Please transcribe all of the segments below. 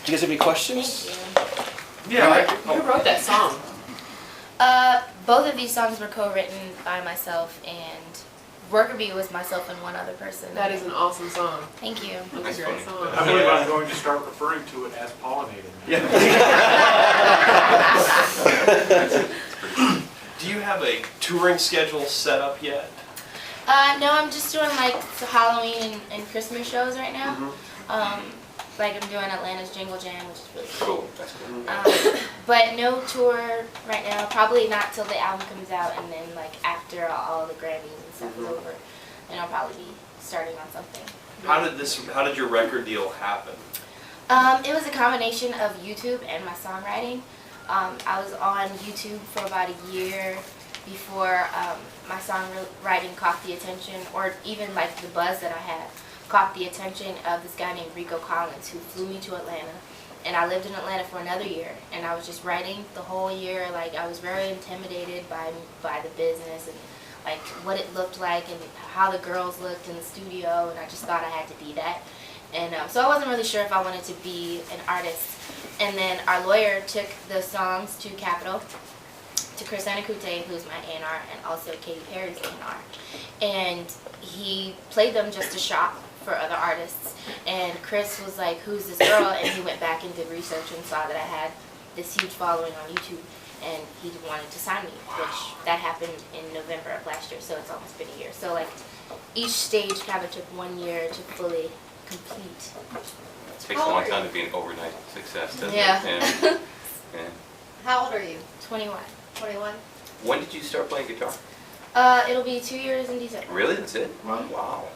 Do you guys have any questions? Thank you. Yeah. Who wrote that song? Both of these songs were co-written by myself, and Worker Bee was myself and one other person. That is an awesome song. Thank you. That's a great song. I believe I'm going to start referring to it as pollinating. Do you have a touring schedule set up yet? No, I'm just doing like Halloween and Christmas shows right now. Like I'm doing Atlanta's Jingle Jam, which is really cool. Cool, that's cool. But no tour right now. Probably not till the album comes out, and then like after all the Grammys and stuff is over, then I'll probably be starting on something. How did your record deal happen? It was a combination of YouTube and my songwriting. I was on YouTube for about a year before my songwriting caught the attention, or even like the buzz that I had caught the attention of this guy named Rico Collins, who flew me to Atlanta. And I lived in Atlanta for another year, and I was just writing the whole year. Like I was very intimidated by the business and like what it looked like and how the girls looked in the studio, and I just thought I had to be that. And so I wasn't really sure if I wanted to be an artist. And then our lawyer took the songs to Capitol, to Chris Anacute, who's my A&R, and also Katy Perry's A&R. And he played them just to shop for other artists. And Chris was like, who's this girl? And he went back and did research and saw that I had this huge following on YouTube. And he wanted to sign me, which that happened in November of last year, so it's almost been a year. So like each stage kind of took 1 year to fully complete. It takes a long time to be an overnight success, doesn't it? Yeah. How old are you? 21. 21? When did you start playing guitar? It'll be 2 years in December. Really? That's it? Wow.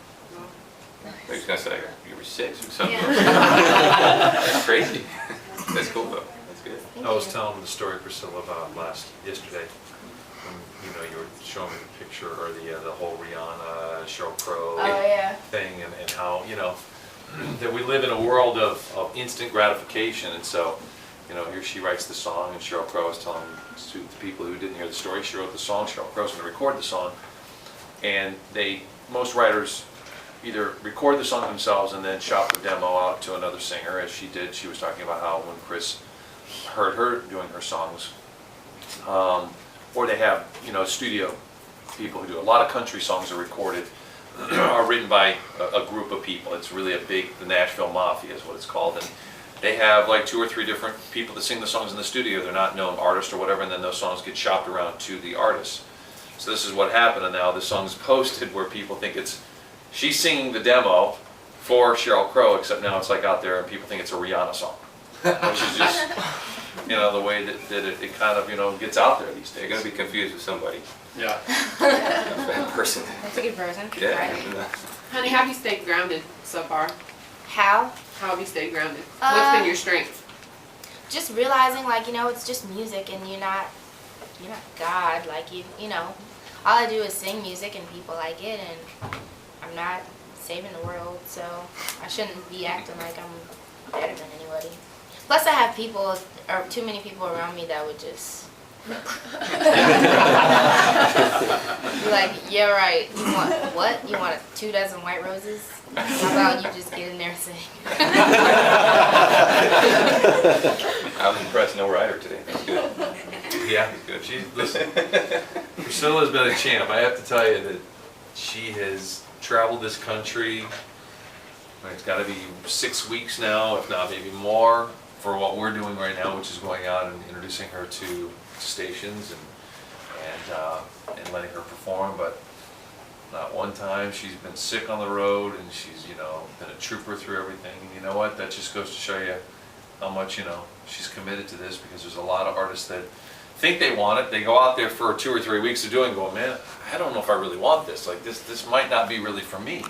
I was going to say you were 6 or something. Yeah. That's crazy. That's cool though. That's good. Thank I was you. telling the story, Priscilla, about yesterday when you were showing me the picture or the whole Rihanna, Sheryl Crow Oh yeah. thing, and how that we live in a world of instant gratification, and so here she writes the song, and Sheryl Crow is telling to the people who didn't hear the story, she wrote the song, Sheryl Crow's going to record the song, and most writers either record the song themselves and then shop the demo out to another singer, as she did. She was talking about how when Chris heard her doing her songs, or they have studio people who do. A lot of country songs are recorded, are written by a group of people. It's really the Nashville Mafia is what it's called, and they have like 2 or 3 different people that sing the songs in the studio. They're not known artists or whatever, and then those songs get shopped around to the artists. So this is what happened, and now the song's posted where people think she's singing the demo for Sheryl Crow, except now it's like out there and people think it's a Rihanna song, which is just the way that it kind of gets out there these days. You're going to be confused with somebody. Yeah. A bad person. That's a good version. Yeah. Right. Honey, how have you stayed grounded so far? How? How have you stayed grounded? What's been your strength? Just realizing it's just music, and you're not God. Like all I do is sing music and people like it, and I'm not saving the world, so I shouldn't be acting like I'm better than anybody. Plus I have too many people around me that would just be like, yeah right, you want what? You want 2 dozen white roses? How about you just get in there and sing? I was impressed. No rider today. That's good. Yeah, Good. listen, Priscilla's been a champ. I have to tell you that she has traveled this country. It's got to be 6 weeks now, if not maybe more, for what we're doing right now, which is going out and introducing her to stations and letting her perform. But not one time she's been sick on the road, and she's been a trooper through everything. And you know what? That just goes to show you how much she's committed to this, because there's a lot of artists that think they want it. They go out there for 2 or 3 weeks of doing, going, man, I don't know if I really want this. Like this might not be really for me.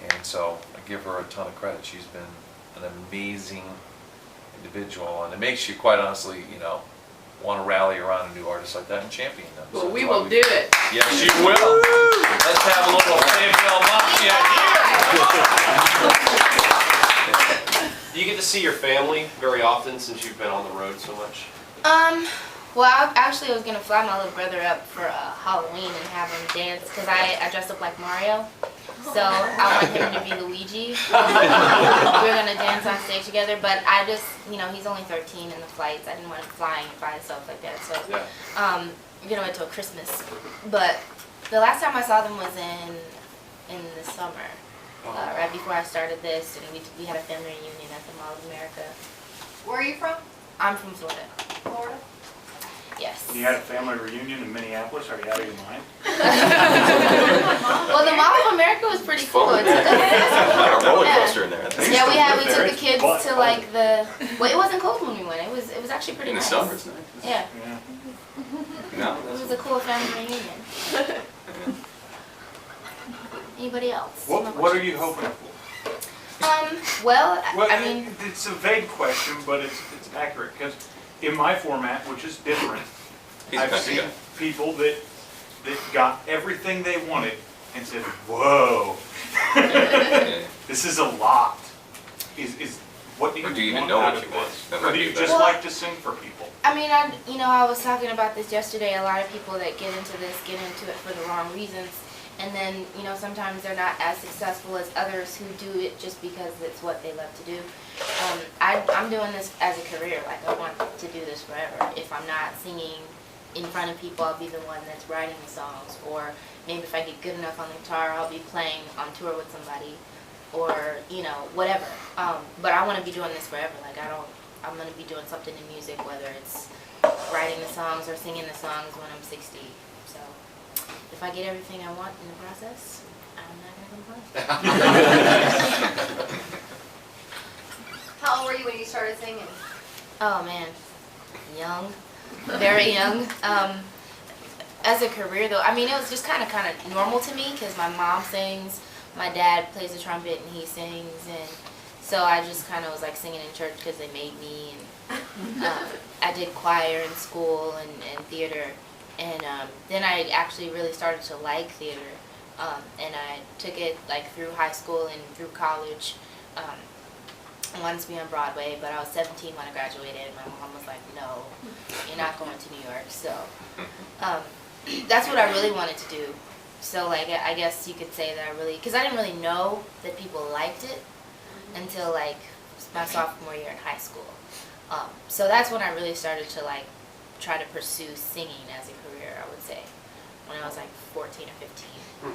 And so I give her a ton of credit. She's been an amazing individual, and it makes you, quite honestly, want to rally around a new artist like that and champion them. Well, So we that's why will do it. Yes, she will. Let's have a little Fayetteville Mafia here. Do you get to see your family very often since you've been on the road so much? Well, I was gonna fly my little brother up for Halloween and have him dance, because I dressed up like Mario. So I want him to be Luigi. We're gonna dance on stage together, but I just, he's only 13 in the flights. I didn't want him flying by himself like that, so Yeah. we're gonna wait till Christmas. But the last time I saw them was in the summer, right before I started this, and we had a family reunion at the Mall of America. Where are you from? I'm from Florida. Florida? Yes. You had a family reunion in Minneapolis, are you out of your mind? Well, the Mall of America was pretty cool. It took us- Like a roller Yeah. coaster in there. I think. Yeah, we There, took the it's kids fun. to like well, it wasn't cold when we went. It was actually pretty In the nice. summer, it's nice. Yeah, Yeah. No, it was that's a cool family reunion. Anybody else? What are you hoping for? Well, Well, I mean, it's a vague question, but it's accurate, because in my format, which is different, He's a I've country seen guy. people that got everything they wanted and said, whoa, Yeah. this is a lot. Is what do Or you, do you even want know out what of you want? this? That Or might do be you better. just like to sing for people? I mean, I was talking about this yesterday. A lot of people that get into this get into it for the wrong reasons, and then sometimes they're not as successful as others who do it just because it's what they love to do. I'm doing this as a career. Like, I want to do this forever. If I'm not singing in front of people, I'll be the one that's writing the songs, or maybe if I get good enough on the guitar, I'll be playing on tour with somebody, or whatever. But I want to be doing this forever. Like, I'm going to be doing something in music, whether it's writing the songs or singing the songs when I'm 60. So if I get everything I want in the process, I'm not going to complain. How old were you when you started singing? Oh man, young, very young. As a career though, I mean, it was just kind of normal to me because my mom sings, my dad plays the trumpet and he sings, and so I just kind of was like singing in church because they made me. And I did choir in school and theater, and then I actually really started to like theater, and I took it like through high school and through college. I wanted to be on Broadway, but I was 17 when I graduated, and my mom was like, no, you're not going to New York. So that's what I really wanted to do. So like, I guess you could say that I really, because I didn't really know that people liked it until like my sophomore year in high school. So that's when I really started to like try to pursue singing as a career, I would say, when I was like 14 or 15.